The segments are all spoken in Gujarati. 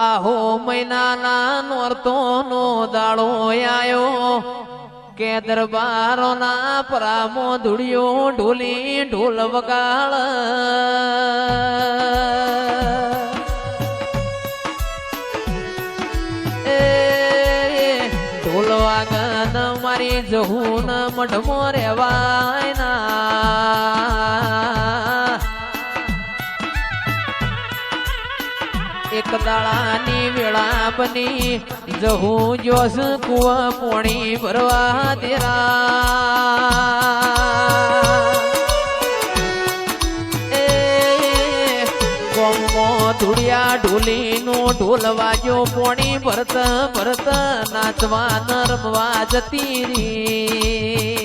આહો મહિનાના નોરતો નો દાડો આયો કે દરબારો ના પરામો ધૂળિયો ઢોલી ઢોલ વગાળ ઢોલ વાગન મારી જહુન મઢમો રેવાય ના એક દાડાની વેળા બની જહું જોશ કુવા પોણી ભરવા દેરા એ ગોમો ધૂળિયા ઢોલીનું ઢોલ વાગ્યો પોણી ભરત ભરત નાચવા નરમવા જતી રી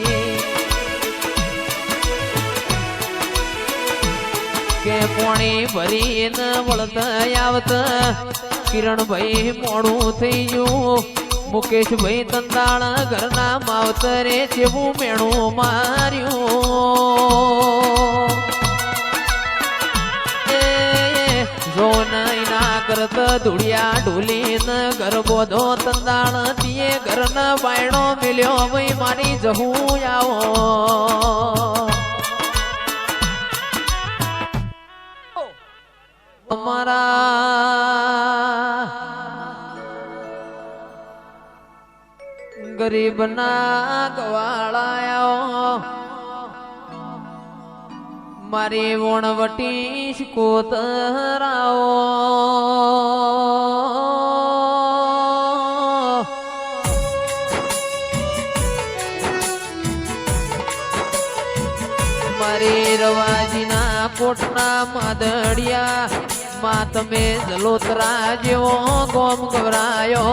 કે પોણી ભરીને વળત આવત કિરણભાઈ મોડું થઈ ગયું મુકેશભાઈ તંદાળ ઘરના માવતરે જેવું મેણું માર્યું જો ના કરત ધૂળિયા ઢોલીને ઘર બોધો તંદાળ તીએ ઘરના બાયણો મિલ્યો ભાઈ મારી જહું આવો અમારા ગરીબ ના ગવાળાયો મારી વણવટી શિકોતરાઓ મારી રવાજીના કોટના માદડિયા માં તમે જલોતરા જેવો ગોમ ગવરાયો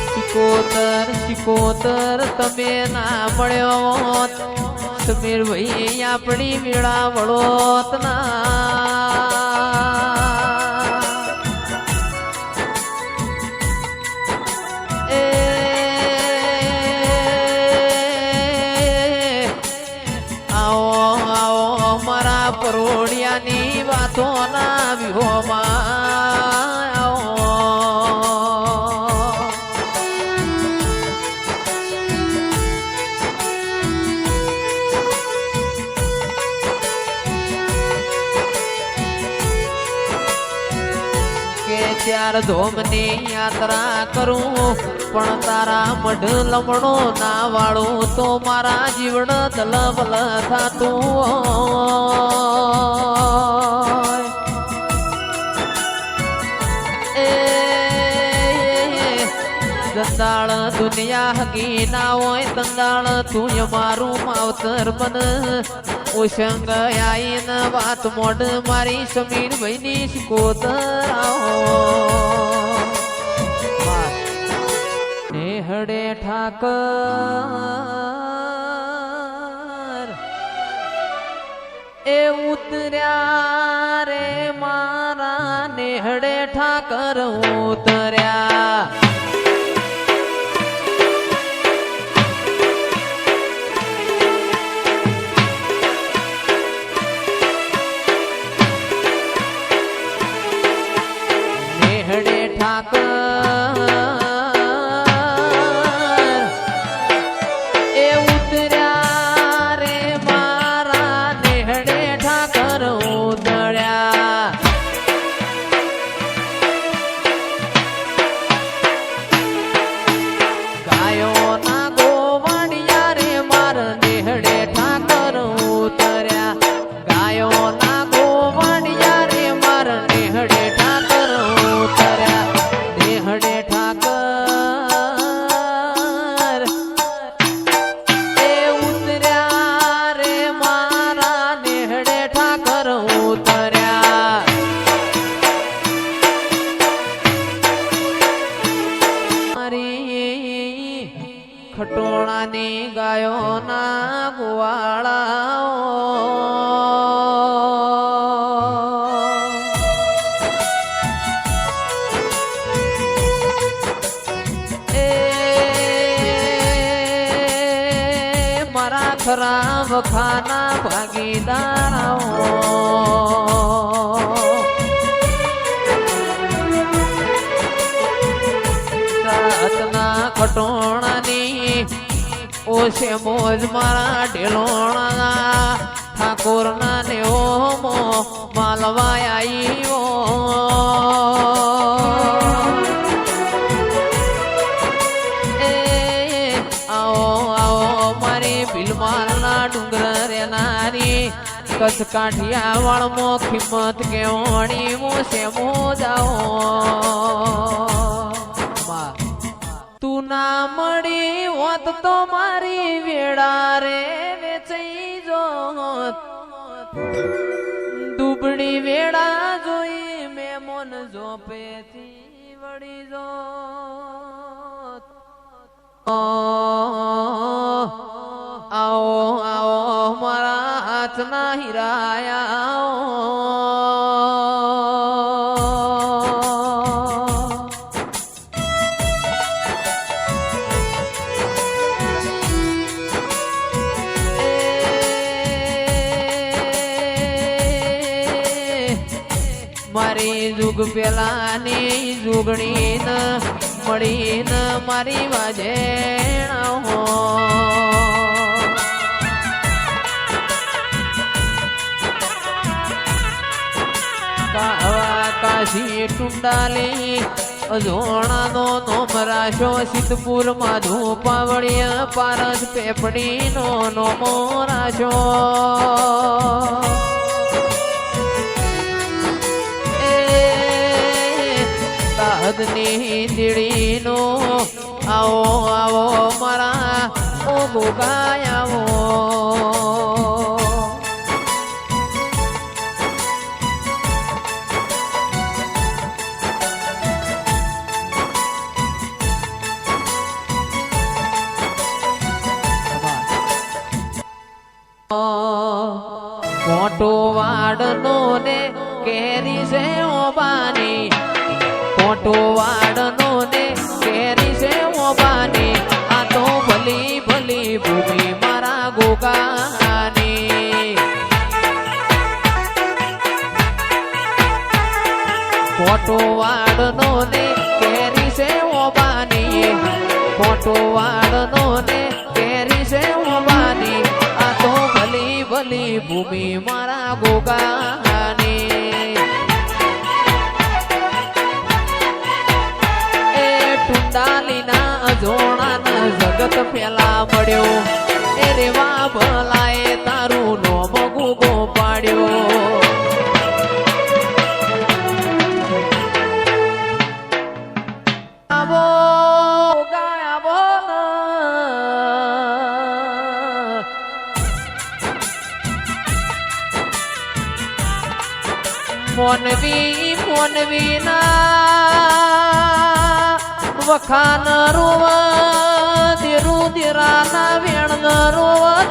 શિકોતર શિકોતર તમે ના મળ્યો સમીર ભાઈ આપણી મેળા વળોત ના પરોડિયાની વાતો ના વિહોમાં કે ચાર ધોમની યાત્રા કરું પણ તારા મઢ લમણો ના વાળું તો મારા જીવન દલબલ થાતું એ દંદાળ દુનિયા હગી ના હોય દંદાળ તું મારું માવતર બન ઉશંગ આઈને વાત મોઢ મારી સમીર ભાઈની શિકોતરાઓ નેહડે ઠાકર એ ઉતર્યા રે મારા નેહડે ઠાકર ઉતર્યા નેહડે ઠાકર ખટોળાની ગાયોના ગોવાળાઓ ખરા વખાના ભાગીદારાઓ રાતના ખટોણાની ઓછે મોજ મારા ઢેલોણા ઠાકોર ના ને ઓમો માલવાય આઈઓ ભીલમાલના ડુંગર રેનારી કચ્છ કાઠિયાવાડમાં કિંમત કેવણી મોસે મોજાઓ તું ના મળી હોત તો મારી વેળા રે વેચઈ જોત દુબળી વેળા જોઈ મેમોન જોપેથી વળી જોત આવો આવો મારા હાથના હીરાયા મારી જુગ પેલાની જુગણી ન મળી ન મારી વાજેણા કાશી ટુંડાલી અજોણાનો નોમરાશો સિદ્ધપુર માધુ પાવડિયા પારસ પેપડીનો નોમો રાશો તાહદની દીડીનો આવો આવો મારા ઓ ગોગાયાવો મોટો વાડનો ને કેરી છે ઓબાની મોટો વાડનો ને કેરી છે ઓબાની આ તો ભલી ભલી ભૂમિ મારા ગોગાની મોટો વાડનો ને કેરી છે ઓબાની મોટો વાડનો ને કેરી છે ઓબાની આ તો ભલી ભલી ભૂમિ મારા ગોગાની એ ટુંડાલીના અજોણાના જગત પેલા મળ્યો એ રેવા ભલાએ તારું નોમ ગોગો પાડ્યો આવો મોનવી મોનવી ના વખાન રોવા દેરું દેરાના વેણ રોવા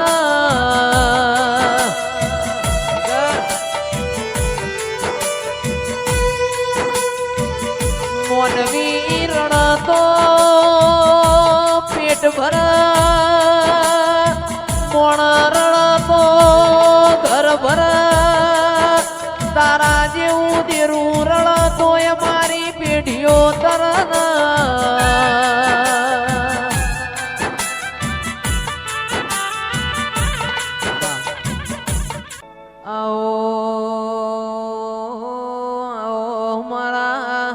મોનવી રણ તો પેટ ભર મોણ રણ તો ઘર ભર તારા જેવું દેરું રળતોય મારી પેઢીઓ તરન આવો આવો મારા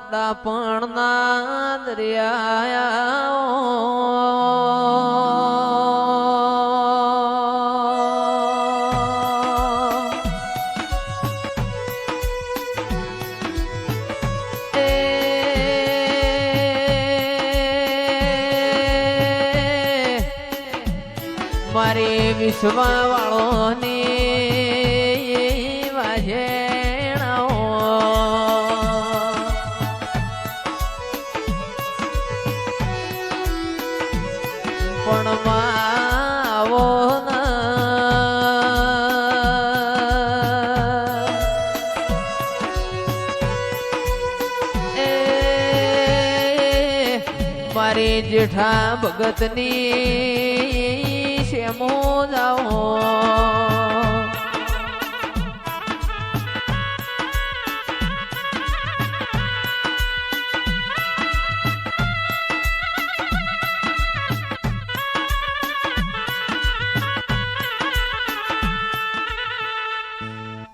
ડાપણના દરિયા મારે વિશ્વા વાળોને વાજેણાઓ પણ માવો મારી જેઠા ભગતની શેમો જાઓ